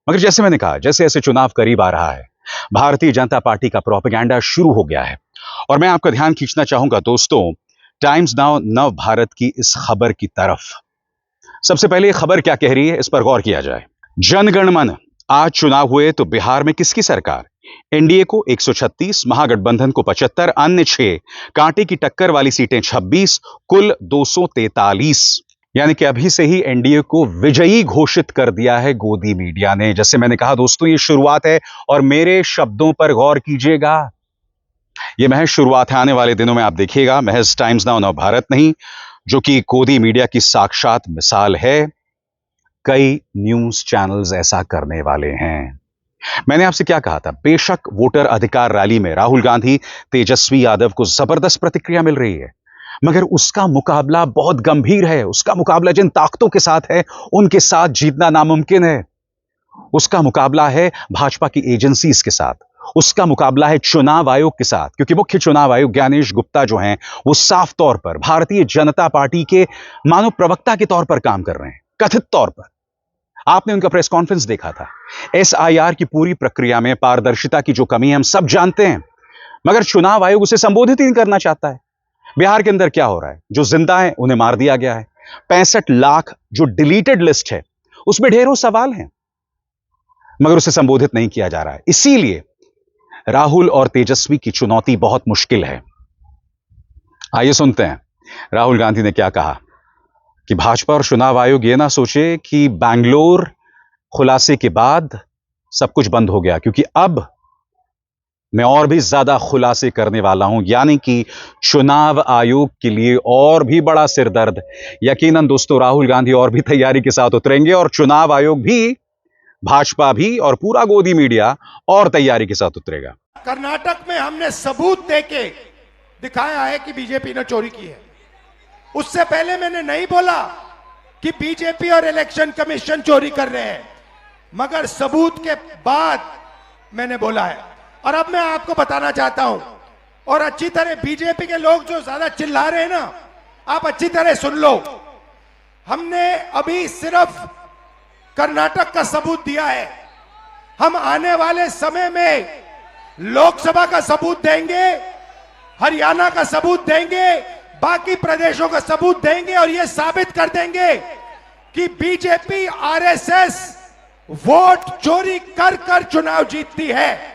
मगर जैसे मैंने कहा, जैसे जैसे चुनाव करीब आ रहा है, भारतीय जनता पार्टी का प्रोपेगेंडा शुरू हो गया है। और मैं आपका ध्यान खींचना चाहूंगा दोस्तों, टाइम्स नाउ नव भारत की इस खबर की तरफ। सबसे पहले ये खबर क्या कह रही है, इस पर गौर किया जाए। जनगण मन, आज चुनाव हुए तो बिहार में किसकी सरकार? एनडीए को 136, महागठबंधन को 75, अन्य 6, कांटे की टक्कर वाली सीटें 26, कुल 243। यानी कि अभी से ही एनडीए को विजयी घोषित कर दिया है गोदी मीडिया ने। जैसे मैंने कहा दोस्तों, ये शुरुआत है और मेरे शब्दों पर गौर कीजिएगा, ये महज शुरुआत है। आने वाले दिनों में आप देखिएगा, महज टाइम्स नाउ नव भारत नहीं, जो कि गोदी मीडिया की साक्षात मिसाल है, कई न्यूज चैनल्स ऐसा करने वाले हैं। मैंने आपसे क्या कहा था? बेशक वोटर अधिकार रैली में राहुल गांधी, तेजस्वी यादव को जबरदस्त प्रतिक्रिया मिल रही है, मगर उसका मुकाबला बहुत गंभीर है। उसका मुकाबला जिन ताकतों के साथ है, उनके साथ जीतना नामुमकिन है। उसका मुकाबला है भाजपा की एजेंसीज के साथ, उसका मुकाबला है चुनाव आयोग के साथ, क्योंकि मुख्य चुनाव आयोग ज्ञानेश गुप्ता जो हैं, वो साफ तौर पर भारतीय जनता पार्टी के मानव प्रवक्ता के तौर पर काम कर रहे हैं, कथित तौर पर। आपने उनका प्रेस कॉन्फ्रेंस देखा था। एसआईआर की पूरी प्रक्रिया में पारदर्शिता की जो कमी है, हम सब जानते हैं, मगर चुनाव आयोग उसे संबोधित ही नहीं करना चाहता है। बिहार के अंदर क्या हो रहा है? जो जिंदा है उन्हें मार दिया गया है। 65 लाख जो डिलीटेड लिस्ट है, उसमें ढेरों सवाल हैं, मगर उसे संबोधित नहीं किया जा रहा है। इसीलिए राहुल और तेजस्वी की चुनौती बहुत मुश्किल है। आइए सुनते हैं राहुल गांधी ने क्या कहा कि भाजपा और चुनाव आयोग ये ना सोचे कि बैंगलोर खुलासे के बाद सब कुछ बंद हो गया, क्योंकि अब मैं और भी ज्यादा खुलासे करने वाला हूं, यानी कि चुनाव आयोग के लिए और भी बड़ा सिरदर्द। यकीनन दोस्तों, राहुल गांधी और भी तैयारी के साथ उतरेंगे और चुनाव आयोग भी, भाजपा भी और पूरा गोदी मीडिया और तैयारी के साथ उतरेगा। कर्नाटक में हमने सबूत देके दिखाया है कि बीजेपी ने चोरी की है। उससे पहले मैंने नहीं बोला कि बीजेपी और इलेक्शन कमीशन चोरी कर रहे हैं, मगर सबूत के बाद मैंने बोला है। और अब मैं आपको बताना चाहता हूं, और अच्छी तरह बीजेपी के लोग जो ज्यादा चिल्ला रहे हैं ना, आप अच्छी तरह सुन लो। हमने अभी सिर्फ कर्नाटक का सबूत दिया है, हम आने वाले समय में लोकसभा का सबूत देंगे, हरियाणा का सबूत देंगे, बाकी प्रदेशों का सबूत देंगे, और यह साबित कर देंगे कि बीजेपी आरएसएस वोट चोरी कर कर चुनाव जीतती है।